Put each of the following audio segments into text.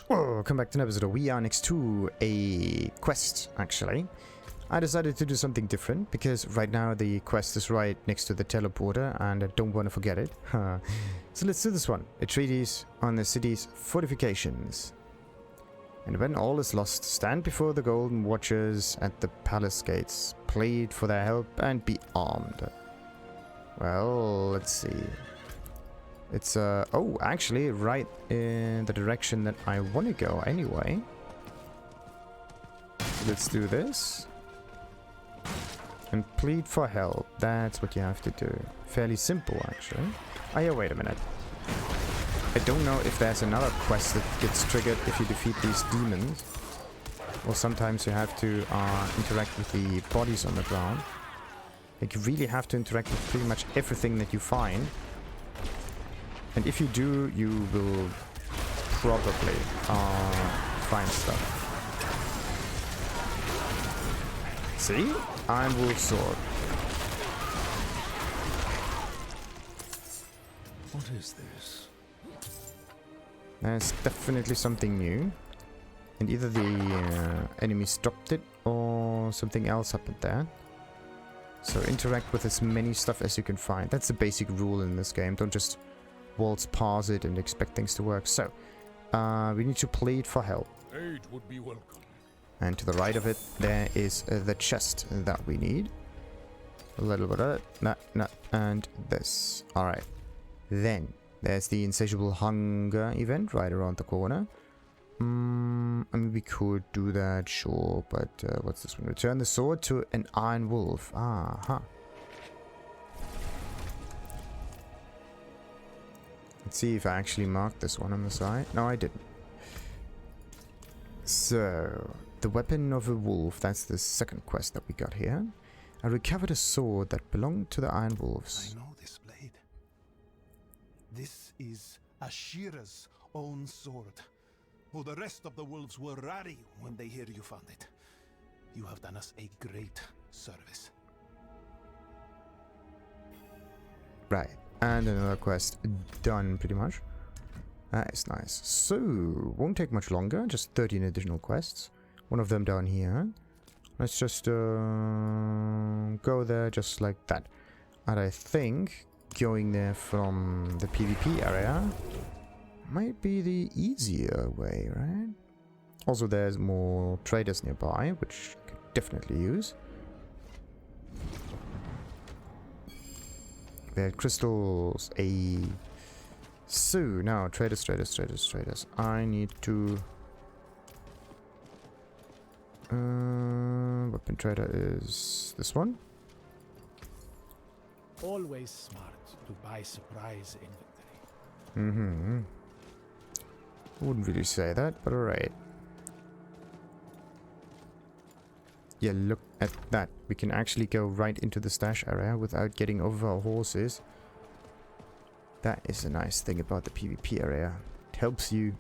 Welcome back to an episode. We are next to a quest, actually. I decided to do something different because right now the quest is right next to the teleporter and I don't want to forget it. So let's do this one. A treatise on the city's fortifications. And when all is lost, stand before the golden watchers at the palace gates. Plead for their help and be armed. Well, let's see. It's, oh, actually, right in the direction that I want to go anyway. So let's do this. And plead for help. That's what you have to do. Fairly simple, actually. Oh, yeah, wait a minute. I don't know if there's another quest that gets triggered if you defeat these demons. Or sometimes you have to interact with the bodies on the ground. Like, you really have to interact with pretty much everything that you find. And if you do, you will probably find stuff. See? Iron Wolf Sword. What is this? There's definitely something new. And either the enemies dropped it or something else happened there. So interact with as many stuff as you can find. That's the basic rule in this game. Don't just waltz past it and expect things to work. So, we need to plead for help. Aid would be welcome. And to the right of it, there is the chest that we need. A little bit of that, and this. Alright. Then, there's the insatiable hunger event right around the corner. I mean, we could do that, sure, but what's this one? Return the sword to an iron wolf. Aha. Let's see if I actually marked this one on the side. No, I didn't. So, the weapon of a wolf. That's the second quest that we got here. I recovered a sword that belonged to the Iron Wolves. I know this blade. This is Ashira's own sword. Oh, the rest of the wolves were rowdy when they hear you found it. You have done us a great service. Right. And another quest done, pretty much. That is nice. So, won't take much longer. Just 13 additional quests. One of them down here. Let's just go there just like that. And I think going there from the PvP area might be the easier way, right? Also, there's more traders nearby, which I could definitely use. They had crystals. So now traders. I need to weapon trader is this one. Always smart to buy surprise inventory. I wouldn't really say that, but alright. Yeah, look at that. We can actually go right into the stash area without getting over our horses. That is a nice thing about the PvP area. It helps you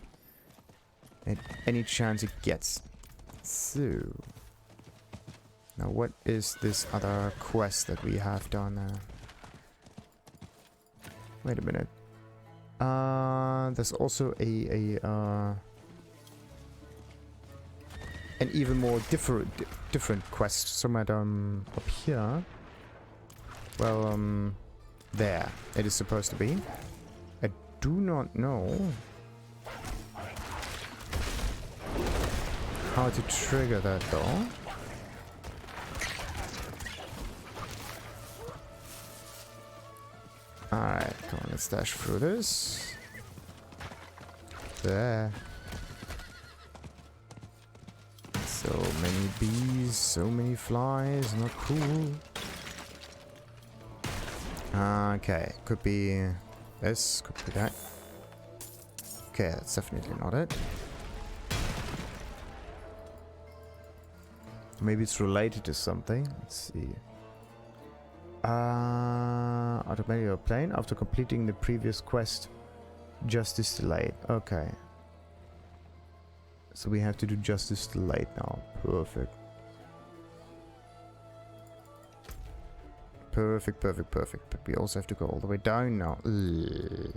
at any chance it gets. So, now what is this other quest that we have down there? Wait a minute. There's also an even more different quest somewhere down up here. Well, there it is supposed to be. I do not know how to trigger that though. Alright, come on, let's dash through this. There. So many bees, so many flies, not cool. Okay, could be this, could be that. Okay, that's definitely not it. Maybe it's related to something. Let's see. Automatic your plane after completing the previous quest. Justice delayed. Okay. So we have to do justice delayed now. Perfect. Perfect. But we also have to go all the way down now. Ugh.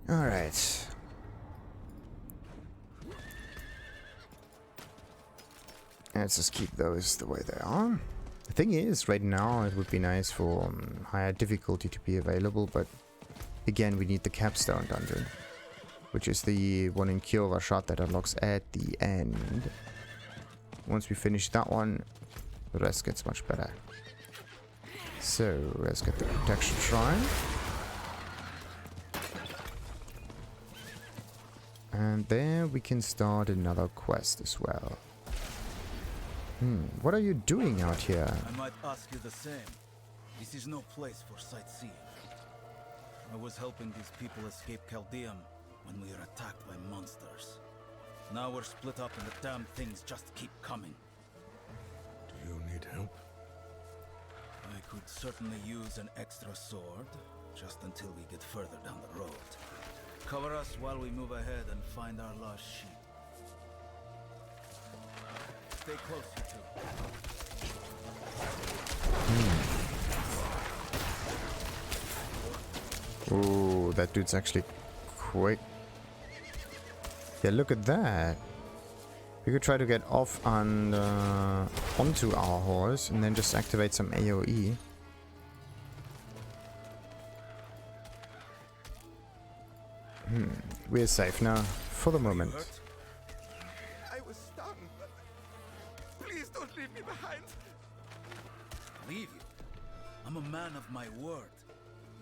Alright. Let's just keep those the way they are. The thing is, right now it would be nice for higher difficulty to be available, but again we need the capstone dungeon, which is the one in Kiowa shot that unlocks at the end. Once we finish that one, the rest gets much better. So let's get the protection shrine. And there we can start another quest as well. What are you doing out here? I might ask you the same. This is no place for sightseeing. I was helping these people escape Caldeum when we were attacked by monsters. Now we're split up and the damn things just keep coming. Do you need help? I could certainly use an extra sword, just until we get further down the road. Cover us while we move ahead and find our lost sheep. Stay close, you two. Ooh, that dude's actually quick. Yeah, look at that. We could try to get off on onto our horse and then just activate some AoE. We're safe now, for the moment. I was stung. Please don't leave me behind. Leave you? I'm a man of my word.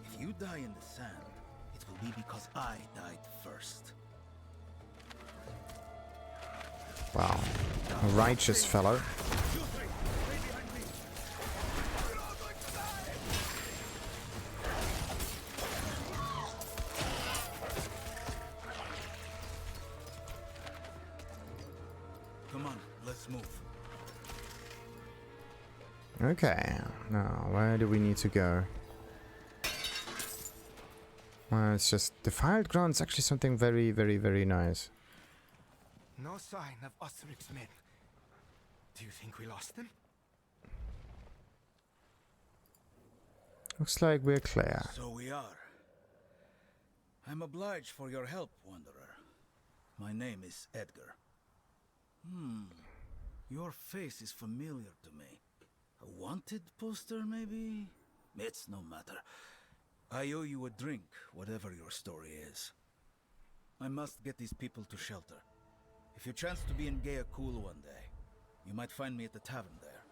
If you die in the sand, it will be because I died first. Wow. A righteous fellow. Come on, let's move. Okay, now where do we need to go? Well, it's just Defiled ground's actually something very, very, very nice. No sign of Osric's men. Do you think we lost them? Looks like we're clear. So we are. I'm obliged for your help, Wanderer. My name is Edgar. Your face is familiar to me. A wanted poster, maybe? It's no matter. I owe you a drink, whatever your story is. I must get these people to shelter. If you chance to be in Gayakul one day, you might find me at the tavern there.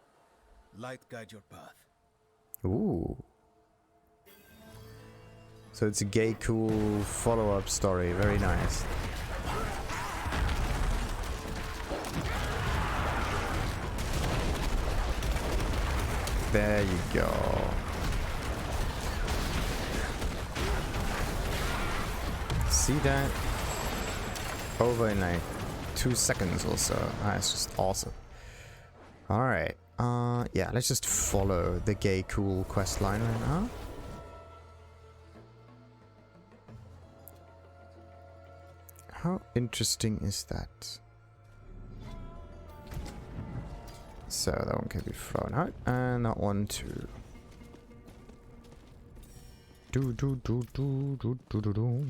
Light guide your path. Ooh. So it's a gay cool follow-up story. Very nice. There you go. See that? Over in like 2 seconds or so. That's just awesome. Alright. Yeah, let's just follow the gay cool quest line right now. How interesting is that? So that one can be thrown out, and that one too. Do do do do do do do do.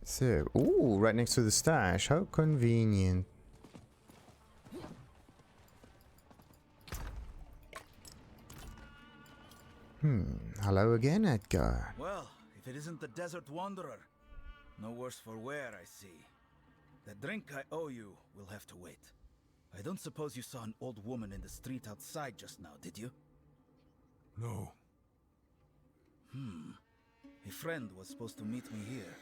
So, ooh, right next to the stash. How convenient. Hello again, Edgar. Well, if it isn't the Desert Wanderer. No worse for wear, I see. The drink I owe you will have to wait. I don't suppose you saw an old woman in the street outside just now, did you? No. A friend was supposed to meet me here.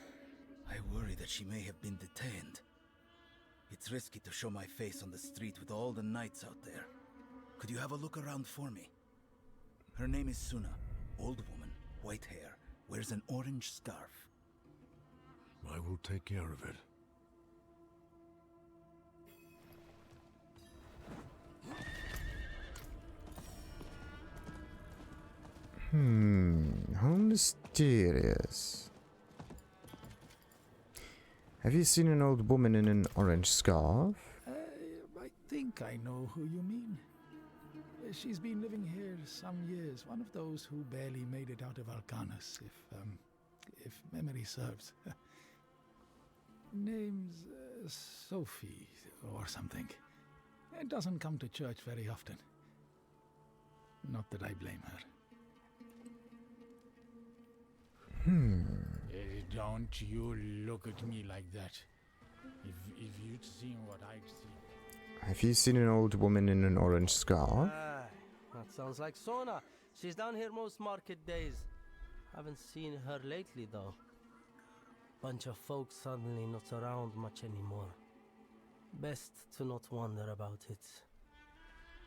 I worry that she may have been detained. It's risky to show my face on the street with all the knights out there. Could you have a look around for me? Her name is Suna. Old woman, white hair, wears an orange scarf. I will take care of it. How mysterious. Have you seen an old woman in an orange scarf? I think I know who you mean. She's been living here some years. One of those who barely made it out of Alcanus, if memory serves. Name's Sophie or something. It doesn't come to church very often. Not that I blame her. Don't you look at me like that. If you'd seen what I'd seen. Have you seen an old woman in an orange scarf? That sounds like Suna. She's down here most market days. Haven't seen her lately, though. Bunch of folks suddenly not around much anymore. Best to not wonder about it.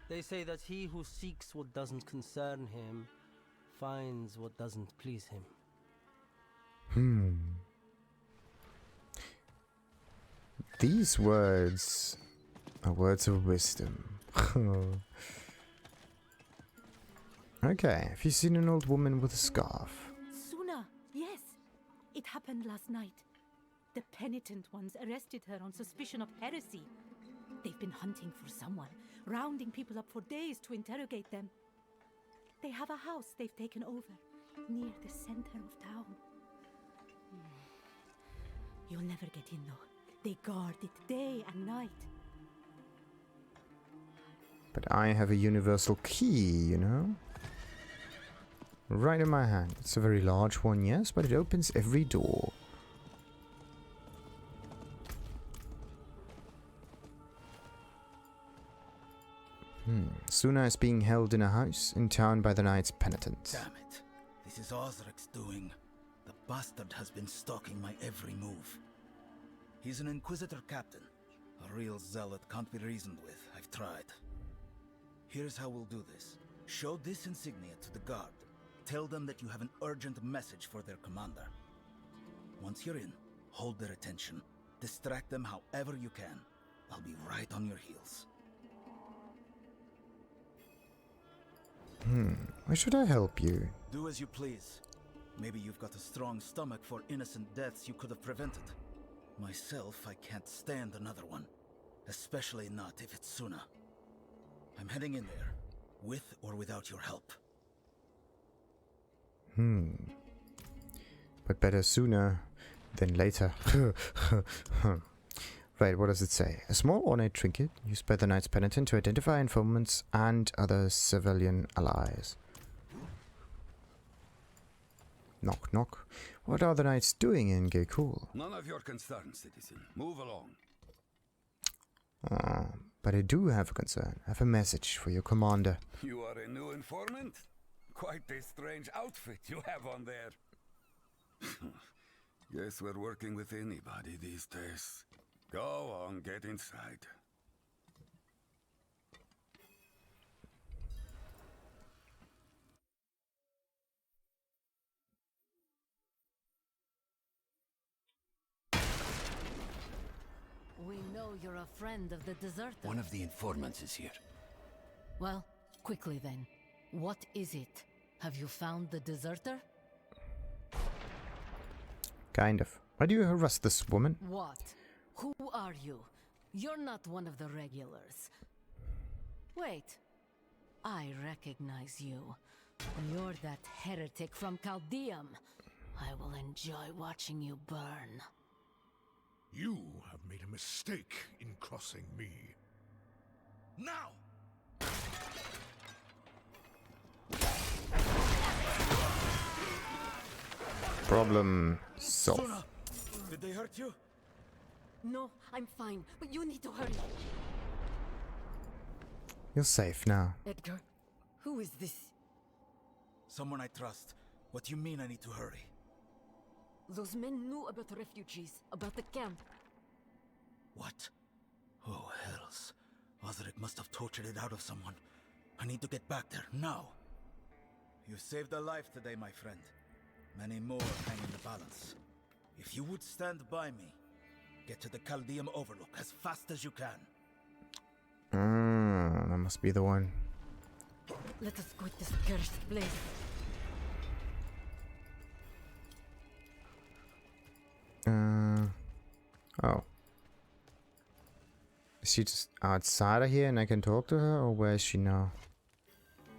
They say that he who seeks what doesn't concern him finds what doesn't please him. These words are words of wisdom. Okay, have you seen an old woman with a scarf? Suna, yes. It happened last night. The penitent ones arrested her on suspicion of heresy. They've been hunting for someone, rounding people up for days to interrogate them. They have a house they've taken over, near the center of town. You'll never get in, though. They guard it day and night. But I have a universal key, you know? Right in my hand. It's a very large one, yes, but it opens every door. Suna is being held in a house in town by the Knights Penitent. Damn it. This is Osric's doing. The bastard has been stalking my every move. He's an Inquisitor captain. A real zealot, can't be reasoned with. I've tried. Here's how we'll do this. Show this insignia to the guard. Tell them that you have an urgent message for their commander. Once you're in, hold their attention. Distract them however you can. I'll be right on your heels. Why should I help you? Do as you please. Maybe you've got a strong stomach for innocent deaths you could have prevented. Myself, I can't stand another one. Especially not if it's Suna. I'm heading in there, with or without your help. But better sooner than later. Right, what does it say? A small ornate trinket used by the Knights Penitent to identify informants and other civilian allies. Knock, knock. What are the Knights doing in Gekul? None of your concern, citizen. Move along. But I do have a concern. I have a message for your commander. You are a new informant? Quite a strange outfit you have on there. Guess we're working with anybody these days. Go on, get inside. We know you're a friend of the deserter. One of the informants is here. Well, quickly then. What is it? Have you found the deserter? Kind of. Why do you harass this woman? What? Who are you? You're not one of the regulars. Wait. I recognize you. You're that heretic from Caldeum. I will enjoy watching you burn. You have made a mistake in crossing me. Now! Problem solved. Suna! Did they hurt you? No, I'm fine, but you need to hurry. You're safe now. Edgar, who is this? Someone I trust. What do you mean I need to hurry? Those men knew about the refugees, about the camp. What? Oh, hells. Osric must have tortured it out of someone. I need to get back there, now. You saved a life today, my friend. Many more hang in the balance. If you would stand by me, get to the Caldeum Overlook as fast as you can. That must be the one. Let us quit this cursed place. Oh. Is she just outside of here and I can talk to her, or where is she now?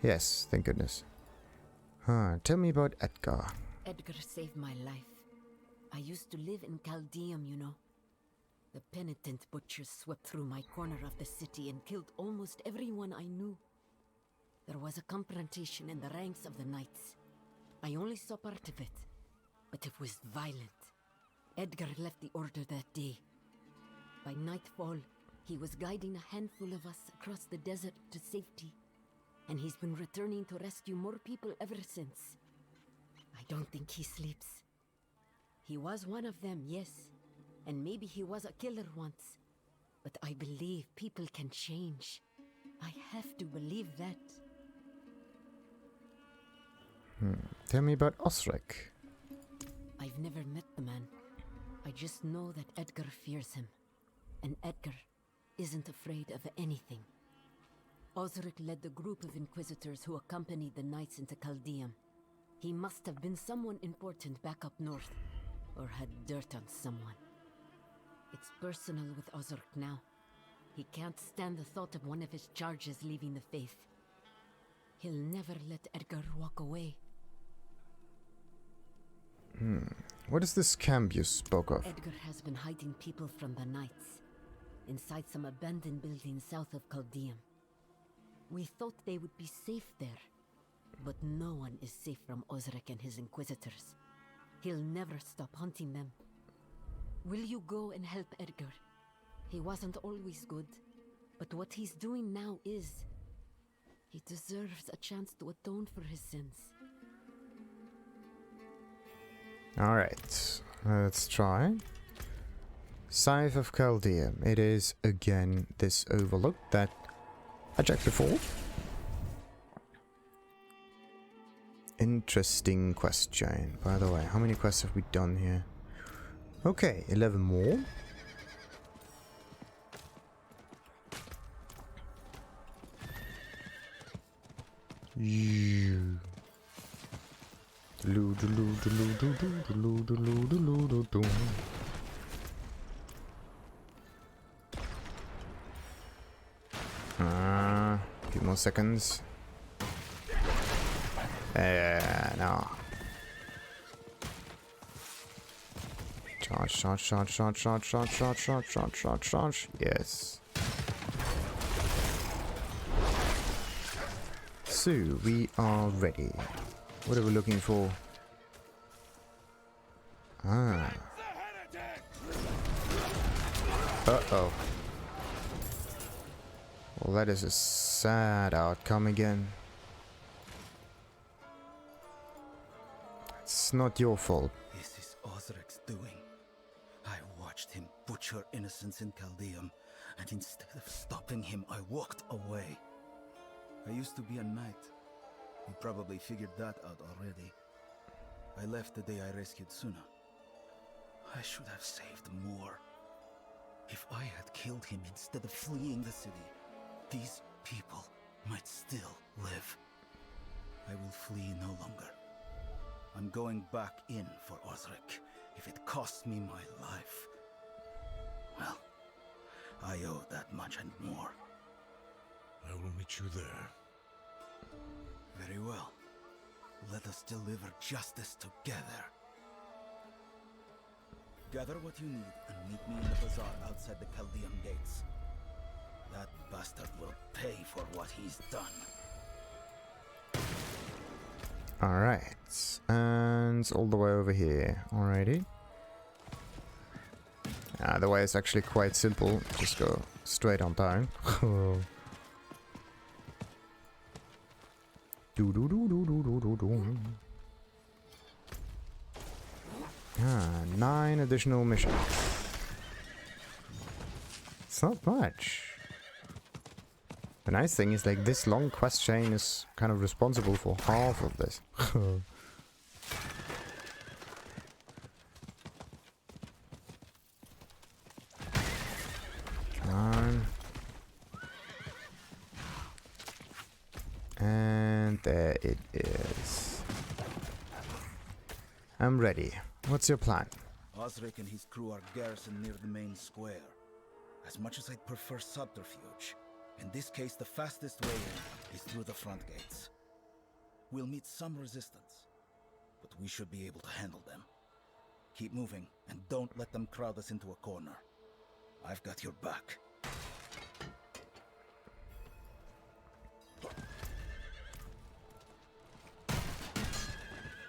Yes, thank goodness. Tell me about Edgar. Edgar saved my life. I used to live in Caldeum, you know. The penitent butchers swept through my corner of the city and killed almost everyone I knew. There was a confrontation in the ranks of the knights. I only saw part of it, but it was violent. Edgar left the order that day. By nightfall, he was guiding a handful of us across the desert to safety, and he's been returning to rescue more people ever since. I don't think he sleeps. He was one of them, yes, and maybe he was a killer once, but I believe people can change. I have to believe that. Tell me about Osric. I've never met the man. I just know that Edgar fears him, and Edgar isn't afraid of anything. Osric led the group of inquisitors who accompanied the knights into Caldeum. He must have been someone important back up north, or had dirt on someone. It's personal with Osric now. He can't stand the thought of one of his charges leaving the faith. He'll never let Edgar walk away. What is this camp you spoke of? Edgar has been hiding people from the knights inside some abandoned building south of Caldeum. We thought they would be safe there, but no one is safe from Osric and his inquisitors. He'll never stop hunting them. Will you go and help Edgar? He wasn't always good, but what he's doing now is... He deserves a chance to atone for his sins. Alright, let's try. Scythe of Caldeum. It is again this overlook that I checked before. Interesting question. By the way, how many quests have we done here? Okay, 11 more. You. Few more seconds. No. Charge. Yes. So, we are ready. What are we looking for? Uh-oh. Well, that is a sad outcome again. It's not your fault. This is Osric's doing. I watched him butcher innocents in Caldeum, and instead of stopping him, I walked away. I used to be a knight. You probably figured that out already. I left the day I rescued Suna. I should have saved more. If I had killed him instead of fleeing the city, these people might still live. I will flee no longer. I'm going back in for Osric, if it costs me my life. Well, I owe that much and more. I will meet you there. Very well. Let us deliver justice together. Gather what you need and meet me in the bazaar outside the Caldeum gates. That bastard will pay for what he's done. Alright. And all the way over here. Alrighty. The way is actually quite simple. Just go straight on down. 9 additional missions. It's not much. The nice thing is, like, this long quest chain is kind of responsible for half of this. Come on. And there it is. I'm ready. What's your plan? Osric and his crew are garrisoned near the main square. As much as I'd prefer subterfuge, In this case, the fastest way in is through the front gates. We'll meet some resistance, but we should be able to handle them. Keep moving, and don't let them crowd us into a corner. I've got your back.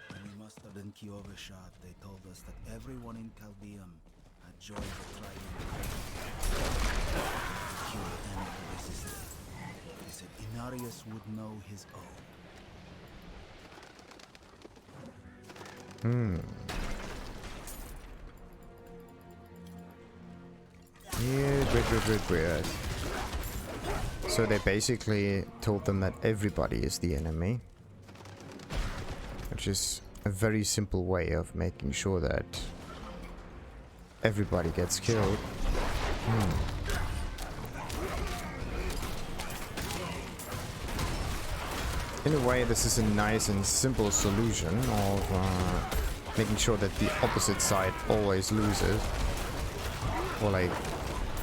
When we mustered in Kiovashat, they told us that everyone in Caldeum had joined the Trident to kill any who resisted. They said Inarius would know his own. Yeah, weird. So they basically told them that everybody is the enemy. Which is a very simple way of making sure that everybody gets killed. In a way, this is a nice and simple solution of making sure that the opposite side always loses. Or like,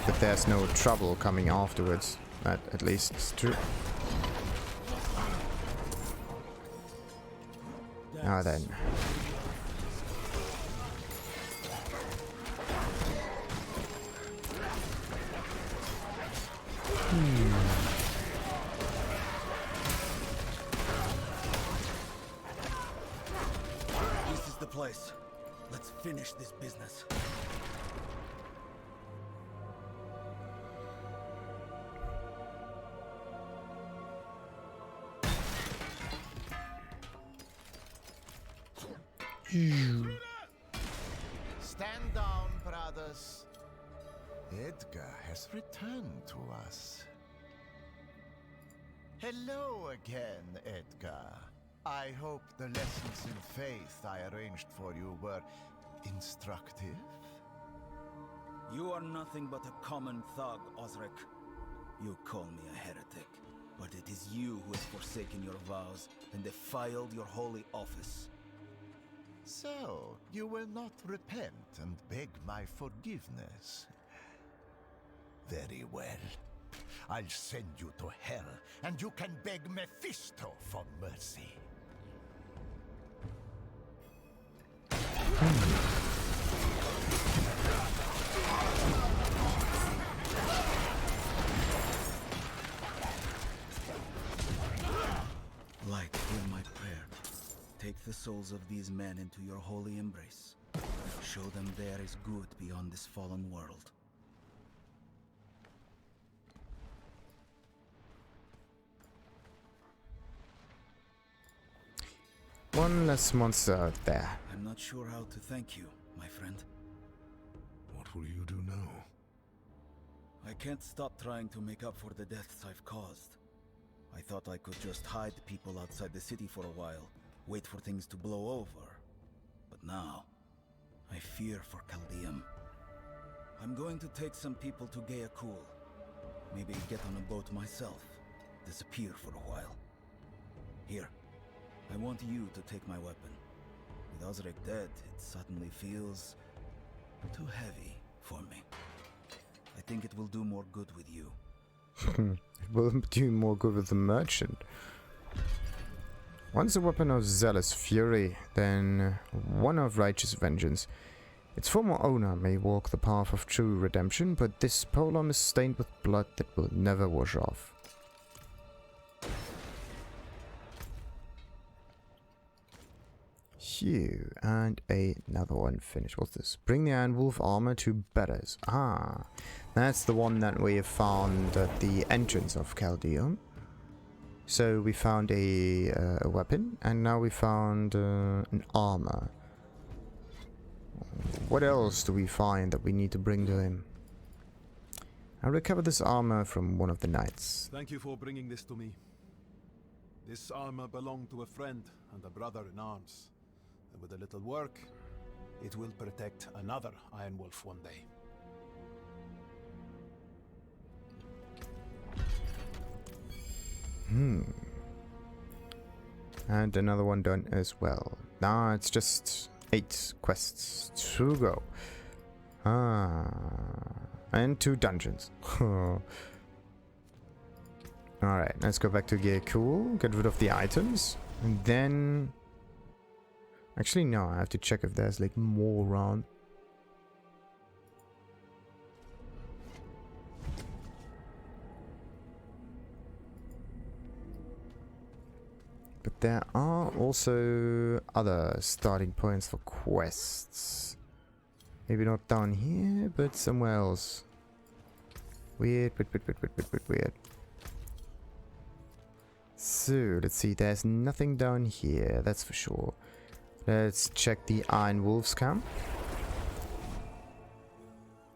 that there's no trouble coming afterwards. That at least is true. Now then. This is the place. Let's finish this business. Stand down, brothers. Edgar has returned to us. Hello again, Edgar. I hope the lessons in faith I arranged for you were instructive. You are nothing but a common thug, Osric. You call me a heretic, but it is you who has forsaken your vows and defiled your holy office. So, you will not repent and beg my forgiveness. Very well. I'll send you to hell, and you can beg Mephisto for mercy. Light, hear my prayer. Take the souls of these men into your holy embrace. Show them there is good beyond this fallen world. One less monster out there. I'm not sure how to thank you, my friend. What will you do now? I can't stop trying to make up for the deaths I've caused. I thought I could just hide people outside the city for a while, wait for things to blow over. But now, I fear for Caldeum. I'm going to take some people to Gaeakul. Maybe get on a boat myself, disappear for a while. Here, I want you to take my weapon. With Osric dead, it suddenly feels too heavy for me. I think it will do more good with you. It will do more good with the merchant. Once a weapon of zealous fury, then one of righteous vengeance. Its former owner may walk the path of true redemption, but this polearm is stained with blood that will never wash off. Phew, and another one finished. What's this? Bring the Iron Wolf armor to Barez. Ah, that's the one that we have found at the entrance of Caldeum. So we found a weapon, and now we found an armor. What else do we find that we need to bring to him? I recovered this armor from one of the knights. Thank you for bringing this to me. This armor belonged to a friend and a brother in arms. And with a little work, it will protect another Iron Wolf one day. And another one done as well. Now it's just 8 quests to go. And 2 dungeons. Alright, let's go back to gear cool, get rid of the items, and then... Actually, no, I have to check if there's like more around. But there are also other starting points for quests. Maybe not down here, but somewhere else. Weird, weird. So, let's see, there's nothing down here, that's for sure. Let's check the Iron Wolves camp.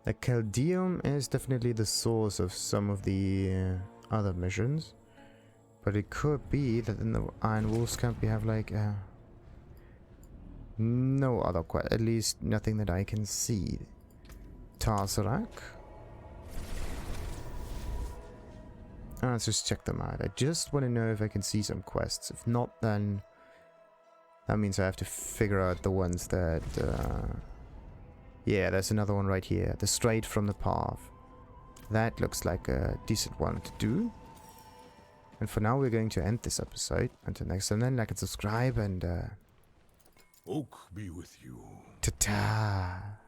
The Caldeum is definitely the source of some of the other missions. But it could be that in the Iron Wolves camp we have like no other quest, at least nothing that I can see. Osric. Let's just check them out. I just want to know if I can see some quests. If not, then that means I have to figure out the ones that... yeah, there's another one right here. The Straight from the Path. That looks like a decent one to do. And for now, we're going to end this episode. Until next time, then, like and subscribe, and... Oak be with you. Ta-ta!